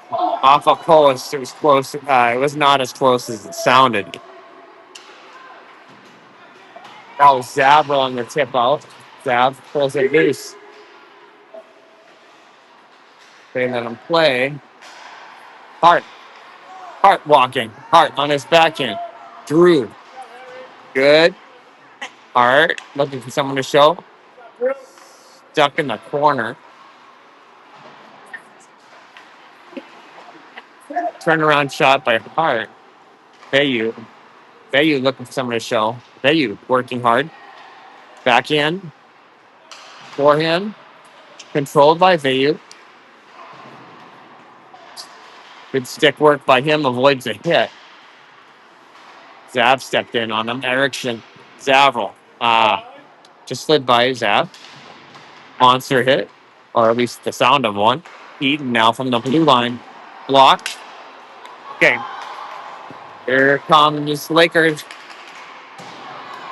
off a post. It was close. It was not as close as it sounded. That was Zabril on the tip out. Zab pulls it loose. They let him play. Hart. Hart walking. Hart on his backhand. Drew. Good. Hart looking for someone to show. Stuck in the corner. Turnaround shot by Hart. Vayu. Vayu looking for someone to show. Vayu working hard. Backhand. Forehand. Controlled by Vayu. Good stick work by him. Avoids a hit. Zav stepped in on him. Erickson. Zavril. Just slid by Zav. Monster hit. Or at least the sound of one. Eden now from the blue line. Blocked. Okay. Here comes Lakers.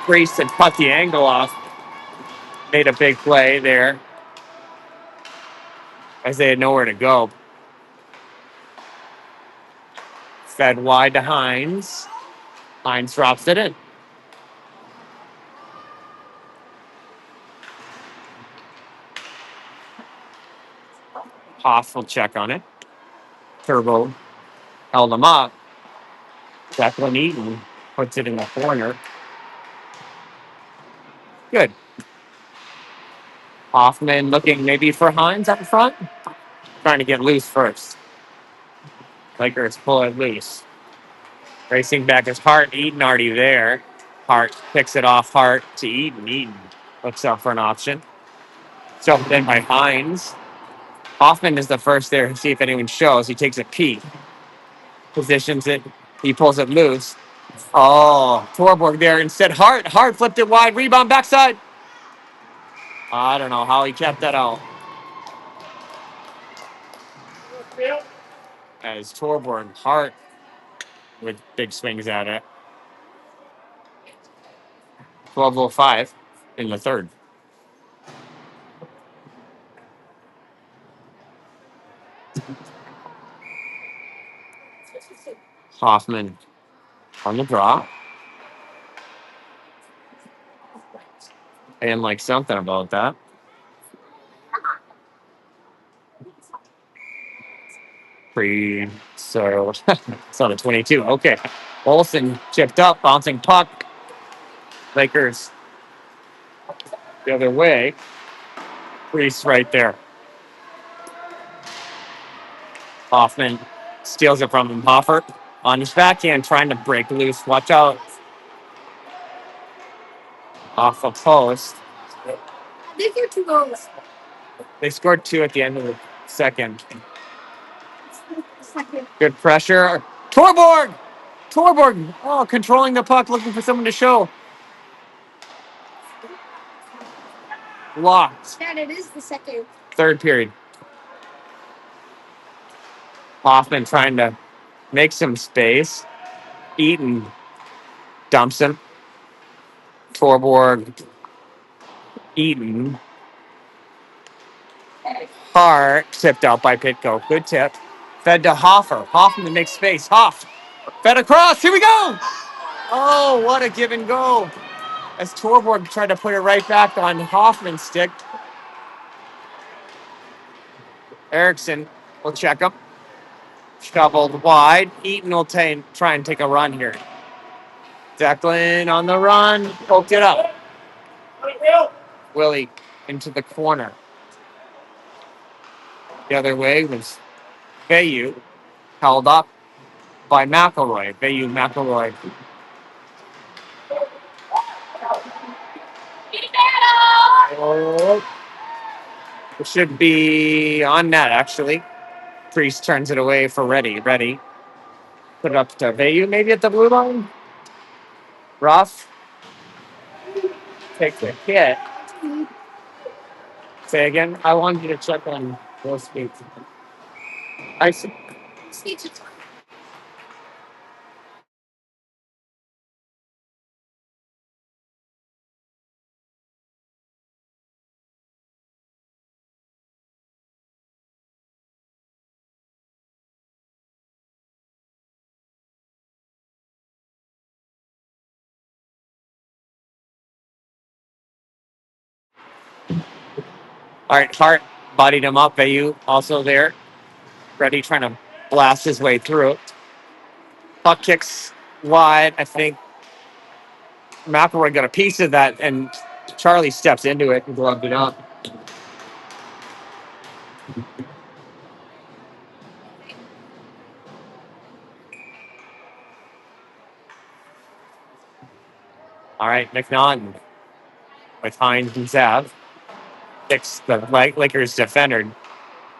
Priest and cut the angle off. Made a big play there. As they had nowhere to go. Fed wide to Hines. Hines drops it in. Hoff will check on it. Turbo held him up. Declan Eaton puts it in the corner. Good. Hoffman looking maybe for Hines up front. Trying to get loose first. Lakers pull it loose. Racing back is Hart. Eden already there. Hart picks it off Hart to Eden. Eden looks up for an option. Jumped in by Hines. Hoffman is the first there to see if anyone shows. He takes a peek. Positions it. He pulls it loose. Oh, Torborg there instead. Hart. Hart flipped it wide. Rebound backside. I don't know how he kept that out. As Torborg, Hart with big swings at it. 12:05 in the third. Hoffman on the draw. I didn't like something about that. So it's on the 22. Okay. Olsen chipped up, bouncing puck. Lakers the other way. Priest right there. Hoffman steals it from him. Hoffer on his backhand trying to break loose. Watch out. Off a post. They scored two at the end of the second. Good pressure. Torborg! Torborg! Oh, controlling the puck, looking for someone to show. Locked. Third period. Hoffman trying to make some space. Eaton dumps him. Torborg. Eaton. Hart tipped out by Pitko. Good tip. Fed to Hoffer. Hoffman to make space. Hoff. Fed across. Here we go. Oh, what a give and go. As Torborg tried to put it right back on Hoffman's stick. Erickson will check him. Shoveled wide. Eaton will try and take a run here. Declan on the run. Poked it up. Willie into the corner. The other way was Bayou. Held up by McElroy. Bayou McElroy. Oh, it should be on net, actually. Priest turns it away for Reddy. Reddy. Put it up to Bayou, maybe at the blue line. Ruff. Takes a hit. Say again. I wanted you to check on those skates. I see. All right, Hart bodied him up. Bayou also there. Reddy trying to blast his way through. Puck kicks wide. I think McElroy got a piece of that, and Charlie steps into it and gloved it up. All right, McNaughton with Hines and Zav. Kicks the Lakers defender.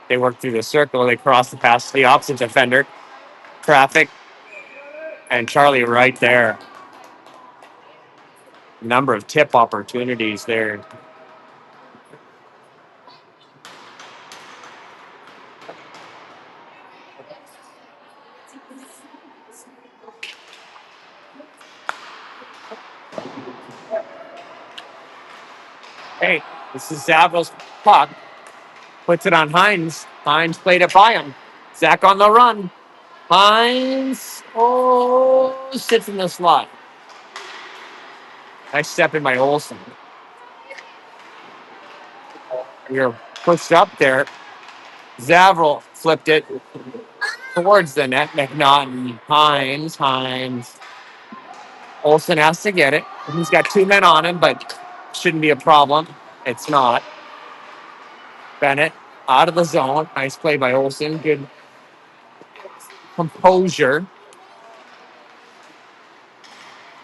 They work through the circle. They cross the pass to the opposite defender. Traffic. And Charlie right there. Number of tip opportunities there. Hey, this is Zavril's puck. Puts it on Hines. Hines played it by him. Zach on the run. Hines, sits in the slot. Nice step in by Olsen. You're pushed up there. Zavril flipped it towards the net. McNaughton, Hines. Olsen has to get it. He's got two men on him, but shouldn't be a problem. It's not. Bennett out of the zone. Nice play by Olsen. Good composure.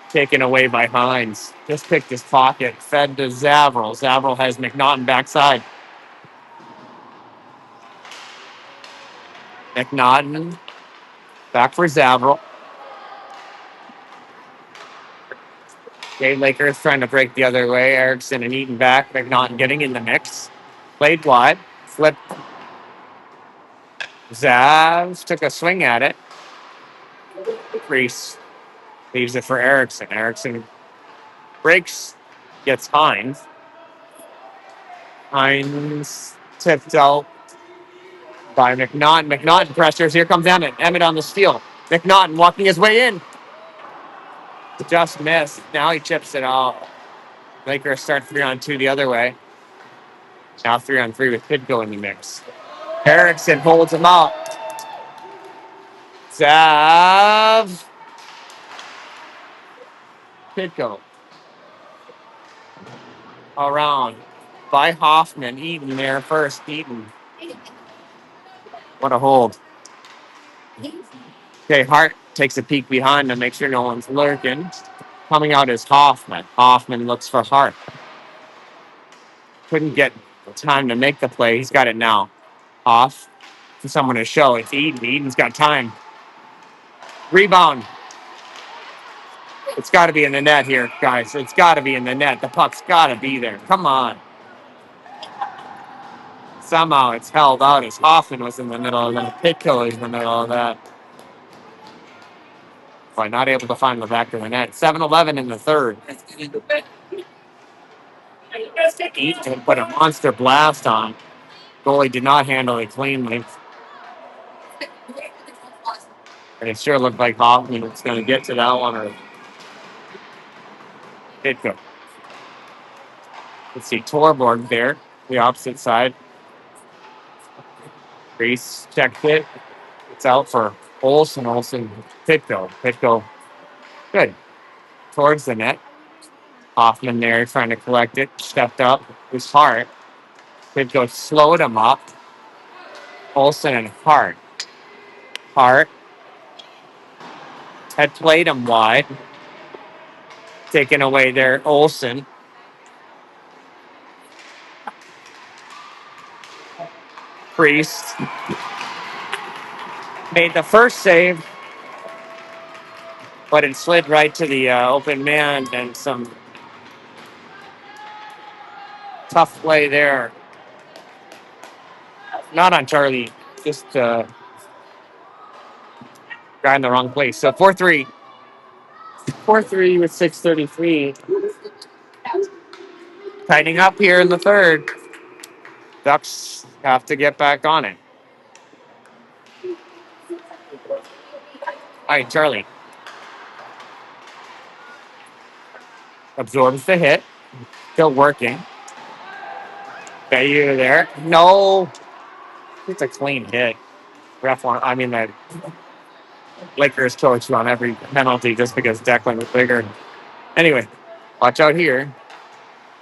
Taken away by Hines. Just picked his pocket. Fed to Zavril. Zavril has McNaughton backside. McNaughton back for Zavril. Okay, Lakers trying to break the other way. Erickson and Eaton back. McNaughton getting in the mix. Played wide. Flipped. Zav took a swing at it. Reese leaves it for Erickson. Erickson breaks. Gets Hines. Hines tipped out by McNaughton. McNaughton pressures. Here comes Emmett. Emmett on the steal. McNaughton walking his way in. Just missed. Now he chips it out. Lakers start 3-on-2 the other way. Now 3-on-3 with Pitko in the mix. Erickson holds him out. Zav. Pitko. Around by Hoffman. Eaton there first. Eaton. What a hold. Okay, Hart takes a peek behind to make sure no one's lurking. Coming out is Hoffman. Hoffman looks for Hart. Couldn't get time to make the play. He's got it now. Off for someone to show. It's Eaton. Eaton's got time. Rebound. It's got to be in the net here, guys. It's got to be in the net. The puck's got to be there. Come on. Somehow it's held out as Hoffman was in the middle of that. Pitko is in the middle of that. But not able to find the back of the net. 7-11 in the third. Eaton put a monster blast on. Goalie did not handle it cleanly. And it sure looked like Hoffman was going to get to that one or Pitko. Let's see, Torborg there, the opposite side. Reese checked it. It's out for Olsen. Olsen, Pitko. Pitko, good. Towards the net. Hoffman there trying to collect it. Stepped up. It was Hart. Pitko slowed him up. Olsen and Hart. Hart had played him wide. Taken away there, Olsen. Priest made the first save, but it slid right to the open man and some tough play there. Not on Charlie, just guy in the wrong place. So 4-3. 4-3 with 6:33. Tightening up here in the third. Ducks have to get back on it. All right, Charlie. Absorbs the hit. Still working. Bayou there. No. It's a clean hit. Ref one. I mean, the Lakers coach on every penalty just because Declan was bigger. Anyway, watch out here.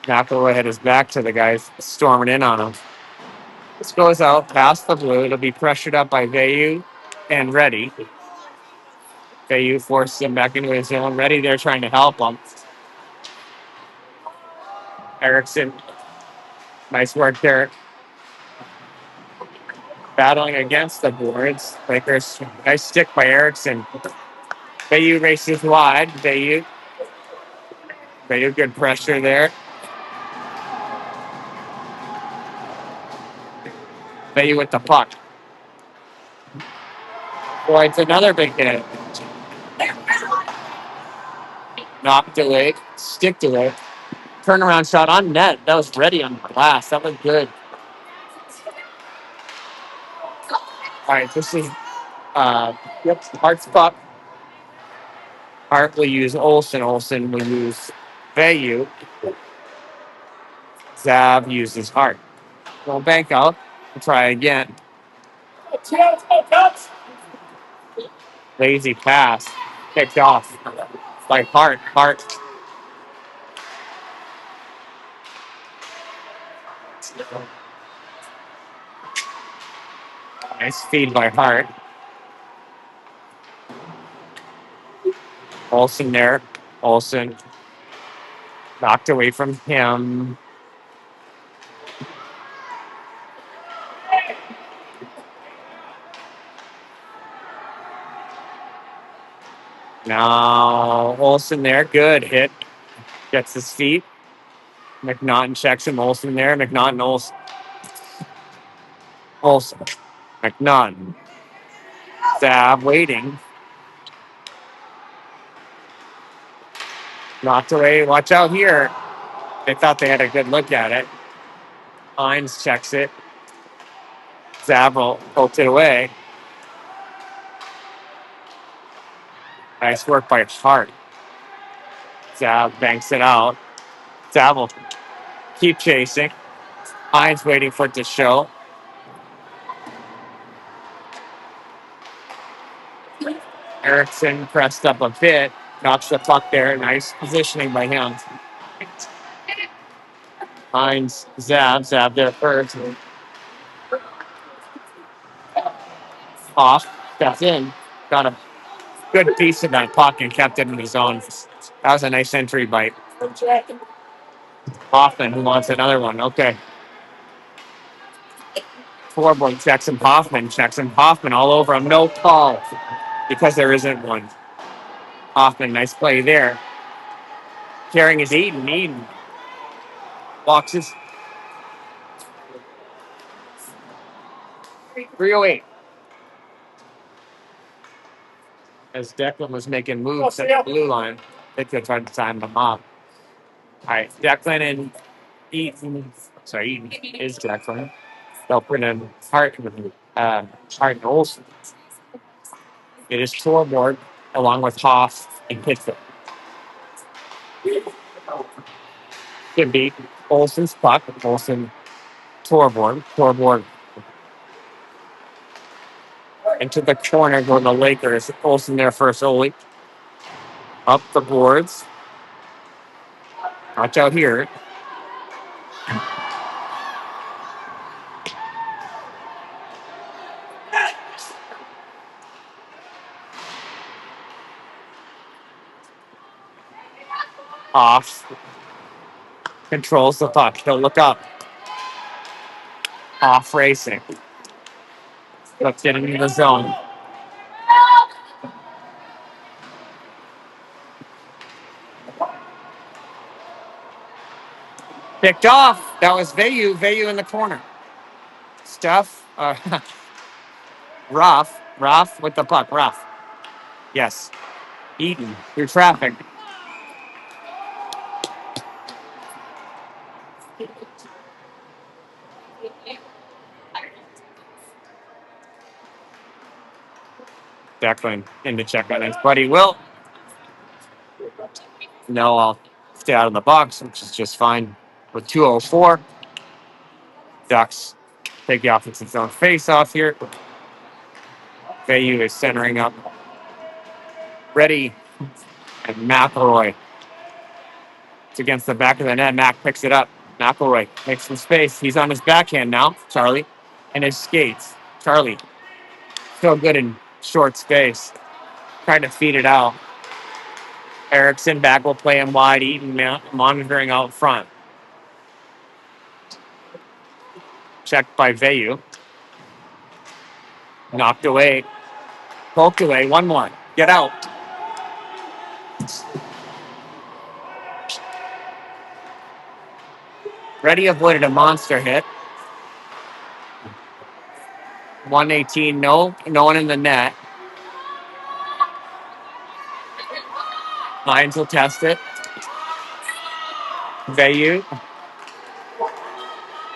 McElroy had his back to the guys storming in on him. This goes out past the blue. It'll be pressured up by Bayou and Reddy. Bayou forces him back into his zone. Reddy there trying to help him. Erickson, nice work there. Battling against the boards. Lakers, nice stick by Erickson. Bayou races wide. Bayou, good pressure there. Bayou with the puck. Boy, it's another big hit. Knocked away, sticked away. Turnaround shot on net. That was ready on the glass. That was good. All right, this is Hart's puck. Hart will use Olsen. Olsen will use Bayou. Zav uses Hart. We'll bank out. We'll try again. Lazy pass. Kicked off by Hart. Hart. Nice feed by Hart. Olsen there. Olsen knocked away from him. Now Olsen there. Good hit. Gets his feet. McNaughton checks him. Olsen there. McNaughton, Olsen. McNaughton. Zab waiting. Knocked away. Watch out here. They thought they had a good look at it. Hines checks it. Zab poked it away. Nice work by Hart. Zab banks it out. Zab will keep chasing. Hines waiting for it to show. Erickson pressed up a bit. Knocks the puck there. Nice positioning by him. Hines, Zab there first. Off. Steps in. Got a good piece of that puck and kept it in his own. That was a nice entry by Hoffman, who wants another one. Okay. Forward checks him. Hoffman checks him. Hoffman all over him. No call because there isn't one. Hoffman, nice play there. Carrying his Eden. Eden walks his 308. As Declan was making moves at the blue line, they could try to time them off. All right, Declan and Eden. Sorry, Eden is Declan. They'll put in Hart and Olsen. It is Torborg along with Hoff and Pittsburgh. Could be Olsen's puck. Olsen, Torborg. Torborg into the corner going the Lakers. Olsen there first. Ole up the boards. Watch out here. Off. Controls the puck. He'll look up. Off racing. Let's get into the zone. Picked off. That was Vayu. Vayu in the corner. Stuff. Ruff with the puck. Ruff. Yes. Eden. Through traffic. Declan into check on his buddy Will. No, I'll stay out of the box, which is just fine. With 2:04, Ducks take the offensive zone face off here. Vayu is centering up. Ready. And McElroy. It's against the back of the net. Mac picks it up. McElroy makes some space. He's on his backhand now, Charlie, and his skates. Charlie, so good in short space. Trying to feed it out. Erickson back will play him wide. Eaton monitoring out front. Checked by Vayu. Knocked away. Poked away. One more. Get out. Reddy avoided a monster hit. 118. No one in the net. Hines will test it. Vayu.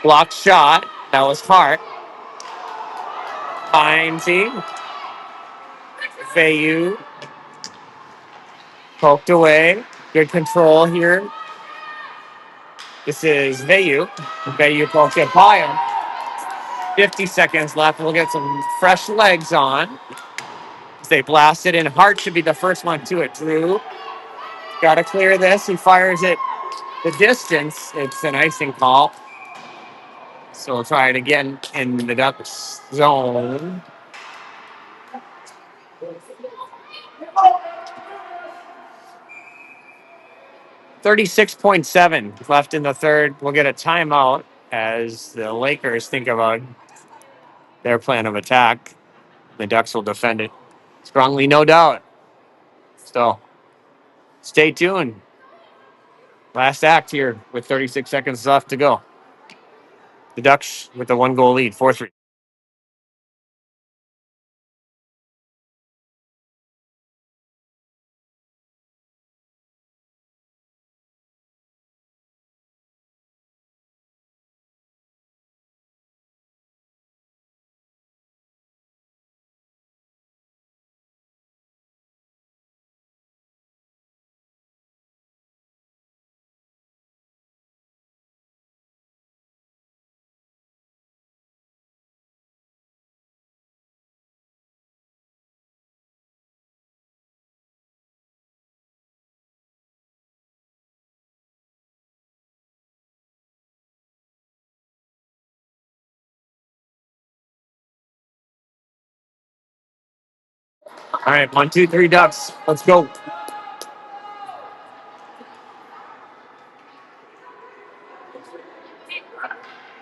Blocked shot. That was Hart. Heinze. Vayu. Poked away. Good control here. This is Vayu. Vayu poked it by him. 50 seconds left. We'll get some fresh legs on. They blast it in. Hart should be the first one to it. Drew. Got to clear this. He fires it the distance. It's an icing call. So we'll try it again in the Ducks zone. $36.7 left in the third. We'll get a timeout as the Lakers think about their plan of attack. The Ducks will defend it strongly, no doubt. So stay tuned. Last act here with 36 seconds left to go. The Ducks with the 1-goal lead, 4-3. All right, 1-2-3 Ducks. Let's go.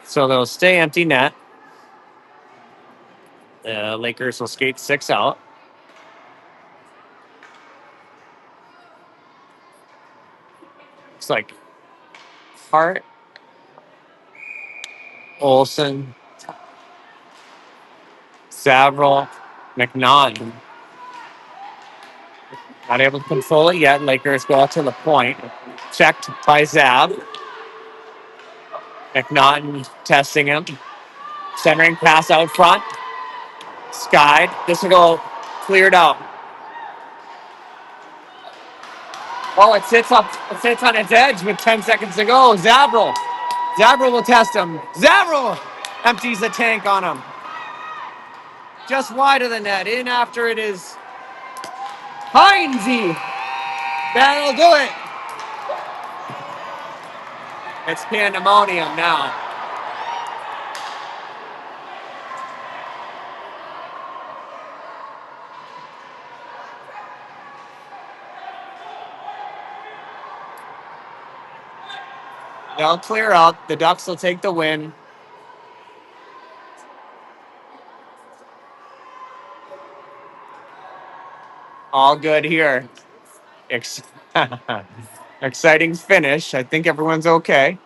So they'll stay empty net. The Lakers will skate 6 out. Looks like Hart, Olsen, Savril, McNaughton. Not able to control it yet. Lakers go out to the point. Checked by Zab. McNaughton testing him. Centering pass out front. Skied. This will go cleared out. Oh, it sits up. It sits on its edge with 10 seconds to go. Zavril. Zavril will test him. Zavril empties the tank on him. Just wide of the net. In after it is Heinze. That'll do it. It's pandemonium now. They'll clear out. The Ducks will take the win. All good here. Exciting finish. I think everyone's okay.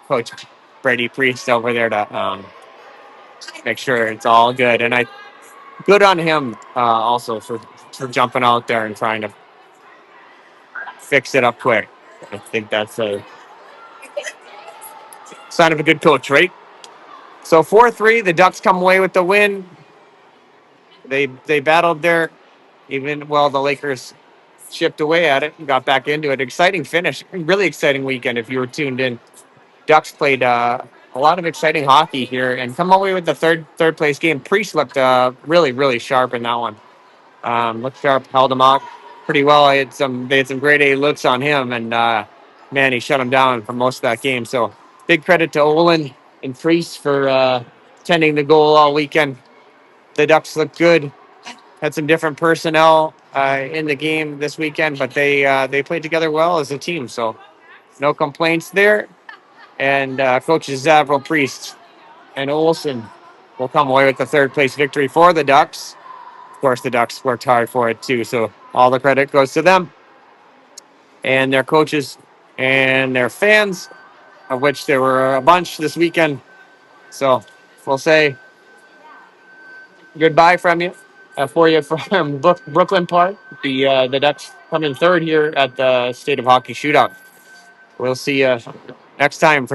Coach Brady Priest over there to make sure it's all good. And I good on him also for jumping out there and trying to fix it up quick. I think that's a sign of a good coach, right? So 4-3, the Ducks come away with the win. They battled there, even while the Lakers chipped away at it and got back into it. Exciting finish, really exciting weekend if you were tuned in. Ducks played a lot of exciting hockey here and come away with the third place game. Priest looked really sharp in that one. Looked sharp, held him out pretty well. They had some grade A looks on him, and man, he shut him down for most of that game. So big credit to Olin and Priest for tending the goal all weekend. The Ducks looked good. Had some different personnel in the game this weekend, but they played together well as a team. So no complaints there. And coaches Zavril, Priest, and Olsen will come away with the third place victory for the Ducks. Of course, the Ducks worked hard for it too, so all the credit goes to them and their coaches and their fans, of which there were a bunch this weekend. So we'll say goodbye for you from Brooklyn Park. The Ducks come in third here at the State of Hockey Shootout. We'll see you next time.